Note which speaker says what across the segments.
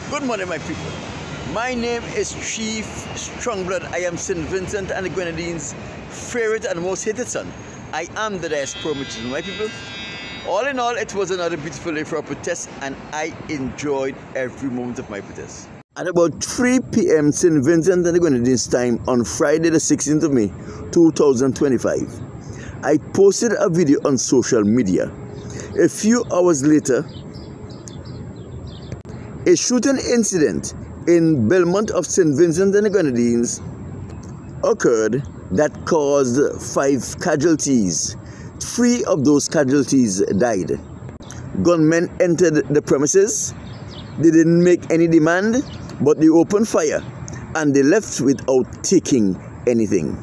Speaker 1: Good morning, my people. My name is Chief Strongblood. I am St. Vincent and the Grenadines' favorite and most hated son. I am the diaspora magician, my people. All in all, it was another beautiful day for a protest, and I enjoyed every moment of my protest. At about 3 p.m. St. Vincent and the Grenadines time on Friday the 16th of May 2025, I posted a video on social media. A few hours later, a shooting incident in Belmont of St. Vincent and the Grenadines occurred that caused 5 casualties. 3 of those casualties died. Gunmen entered the premises. They didn't make any demand, but they opened fire and they left without taking anything.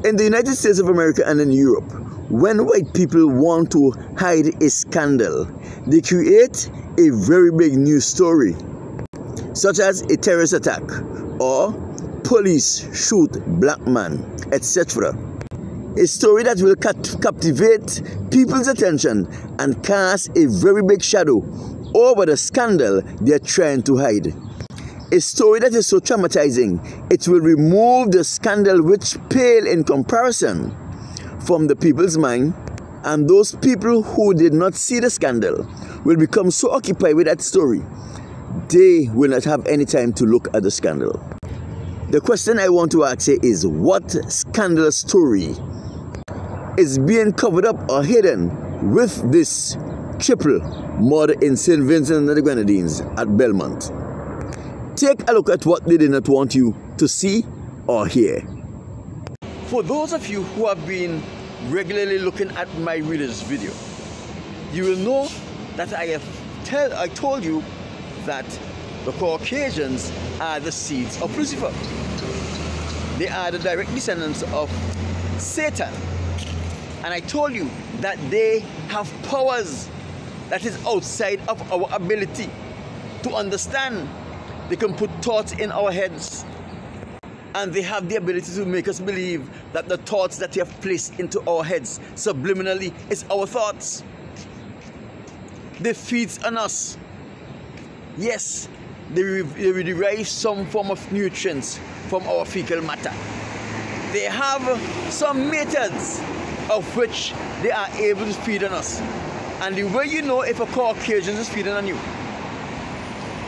Speaker 1: In the United States of America and in Europe, when white people want to hide a scandal, they create a very big news story, such as a terrorist attack or police shoot black man, etc. A story that will captivate people's attention and cast a very big shadow over the scandal they are trying to hide. A story that is so traumatizing, it will remove the scandal which pale in comparison from the people's mind, and those people who did not see the scandal will become so occupied with that story, they will not have any time to look at the scandal. The question I want to ask you is, what scandalous story is being covered up or hidden with this triple murder in St. Vincent and the Grenadines at Belmont? Take a look at what they did not want you to see or hear. For those of you who have been regularly looking at my readers' video, you will know that I told you that the Caucasians are the seeds of Lucifer. They are the direct descendants of Satan. And I told you that they have powers that is outside of our ability to understand. They can put thoughts in our heads, and they have the ability to make us believe that the thoughts that they have placed into our heads subliminally is our thoughts. They feed on us. Yes, they derive some form of nutrients from our fecal matter. They have some methods of which they are able to feed on us. And the way you know if a Caucasian is feeding on you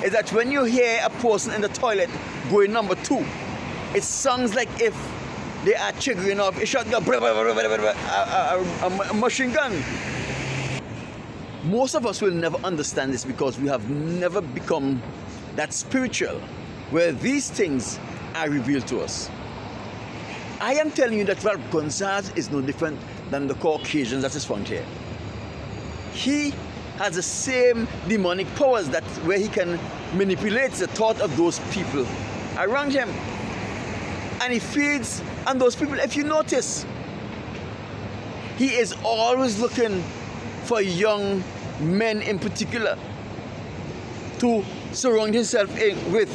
Speaker 1: is that when you hear a person in the toilet going number 2, it sounds like if they are triggering off a shotgun, a machine gun. Most of us will never understand this because we have never become that spiritual where these things are revealed to us. I am telling you that Ralph Gonzalez is no different than the Caucasians that is found here. He has the same demonic powers that where he can manipulate the thought of those people around him. And he feeds on those people. If you notice, he is always looking for young men in particular to surround himself with.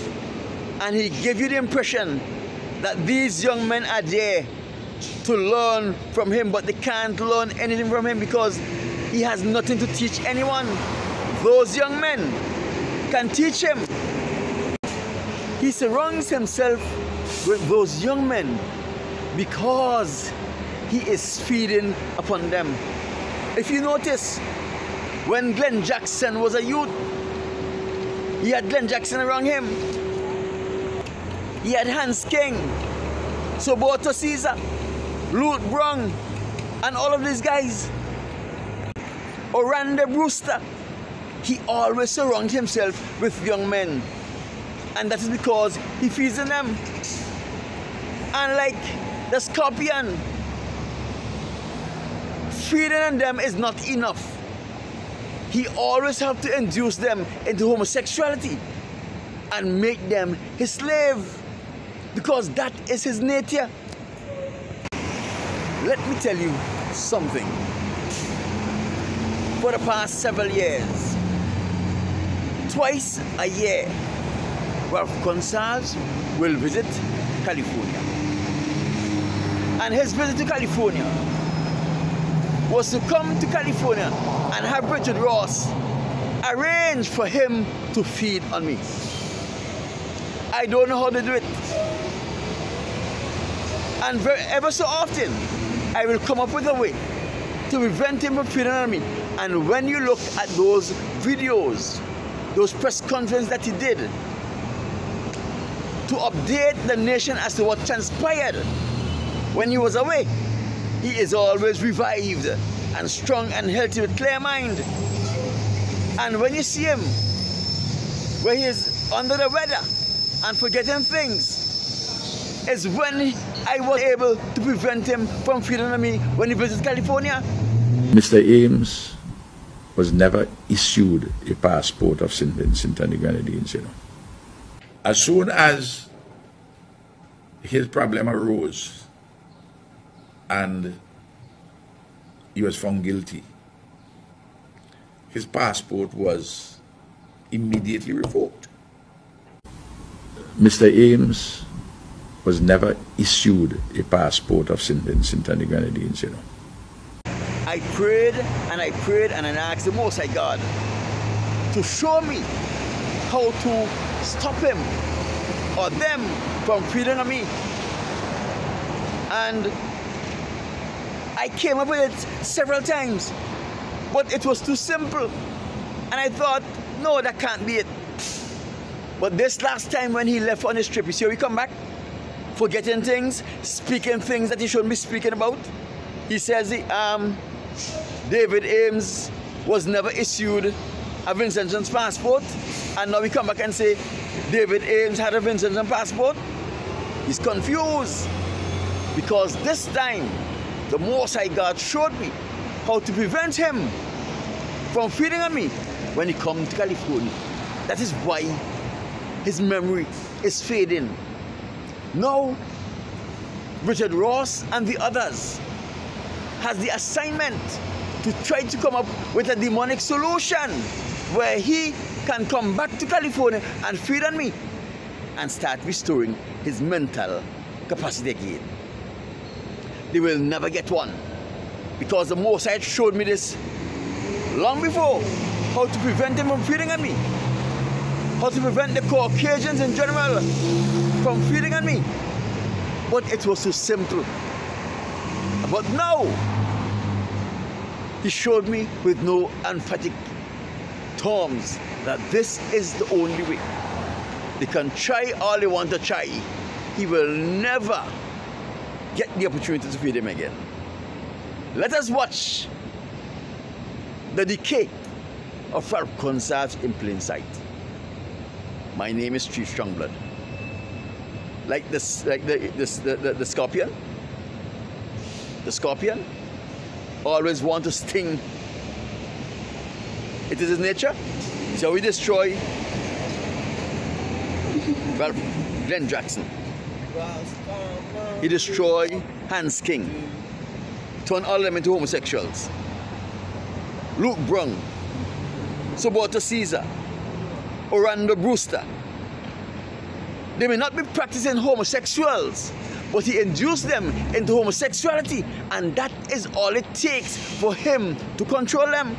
Speaker 1: And he gives you the impression that these young men are there to learn from him, but they can't learn anything from him because he has nothing to teach anyone. Those young men can teach him. He surrounds himself with those young men because he is feeding upon them. If you notice, when Glenn Jackson was a youth, he had Glenn Jackson around him. He had Hans King, Soboto Caesar, Lute Brown, and all of these guys. Orlando Brewster. He always surrounds himself with young men. And that is because he feeds on them. And like the scorpion, feeding on them is not enough. He always has to induce them into homosexuality and make them his slave, because that is his nature. Let me tell you something. For the past several years, twice a year, Ralph Gonzalez will visit California. And his visit to California was to come to California and have Richard Ross arrange for him to feed on me. I don't know how to do it. And ever so often, I will come up with a way to prevent him from feeding on me. And when you look at those videos, those press conferences that he did, to update the nation as to what transpired when he was away, he is always revived and strong and healthy with clear mind. And when you see him, where he is under the weather and forgetting things, is when I was able to prevent him from feeding on me when he visited California.
Speaker 2: Mr. Ames was never issued a passport of St. Vincent and the Grenadines, you know. As soon as his problem arose and he was found guilty, his passport was immediately revoked. Mr. Ames was never issued a passport of St. Vincent and the Grenadines, you know.
Speaker 1: I prayed and I prayed and I asked the Most High God to show me how to stop him or them from feeding on me. And I came up with it several times, but it was too simple. And I thought, no, that can't be it. But this last time when he left on his trip, you see how he come back? Forgetting things, speaking things that he shouldn't be speaking about. He says David Ames was never issued a Vincentian passport, and now we come back and say David Ames had a Vincentian passport. He's confused, because this time the Most High God showed me how to prevent him from feeding on me when he comes to California. That is why his memory is fading. Now, Richard Ross and the others has the assignment to try to come up with a demonic solution where he can come back to California and feed on me and start restoring his mental capacity again. They will never get one, because the Most High showed me this long before, how to prevent him from feeding on me, how to prevent the Caucasians in general from feeding on me. But it was so simple. But now, he showed me with no emphatic terms that this is the only way. They can try all they want to try. He will never get the opportunity to feed him again. Let us watch the decay of Falcon Sarge in plain sight. My name is Chief Strongblood. Like the scorpion. The scorpion always wants to sting. It is his nature. So we destroy Glenn Jackson. He destroyed Hans King. Turned all of them into homosexuals. Luke Brown, Soboto Caesar, Orlando Brewster. They may not be practicing homosexuals, but he induced them into homosexuality, and that is all it takes for him to control them.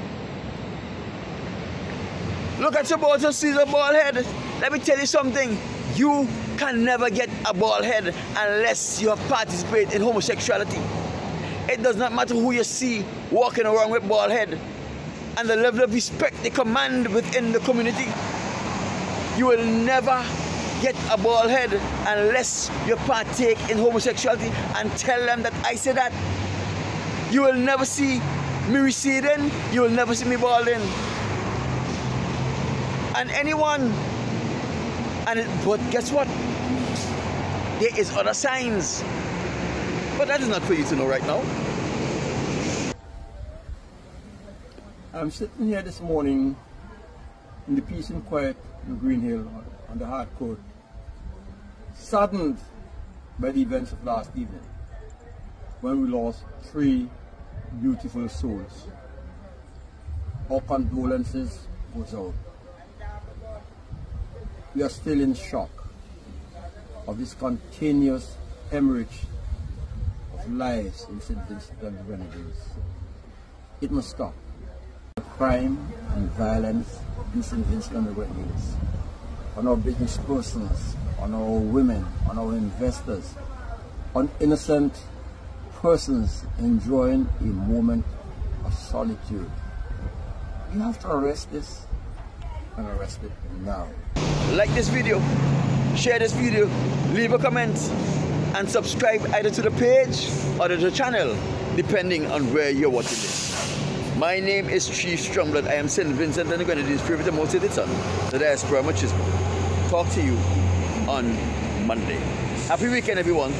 Speaker 1: Look at Soboto Caesar bald head. Let me tell you something. You can never get a bald head unless you have participated in homosexuality. It does not matter who you see walking around with bald head and the level of respect they command within the community. You will never get a bald head unless you partake in homosexuality and tell them that I say that. You will never see me receding, you will never see me balding. And anyone, but guess what? There is other signs. But that is not for you to know right now.
Speaker 3: I'm sitting here this morning in the peace and quiet in Green Hill on the hard court, saddened by the events of last evening when we lost 3 beautiful souls. Our condolences goes out. We are still in shock of this continuous hemorrhage of lives in St. Vincent and the Grenadines. It must stop. Crime and violence in St. Vincent and the Grenadines, on our business persons, on our women, on our investors, on innocent persons enjoying a moment of solitude. We have to arrest this and arrest it now.
Speaker 1: Like this video, share this video, leave a comment, and subscribe either to the page or to the channel, depending on where you're watching this. My name is Chief Strongblood. I am St. Vincent and the Grenadines' favorite and most hated son, the diaspora machismo. Talk to you on Monday. Happy weekend, everyone.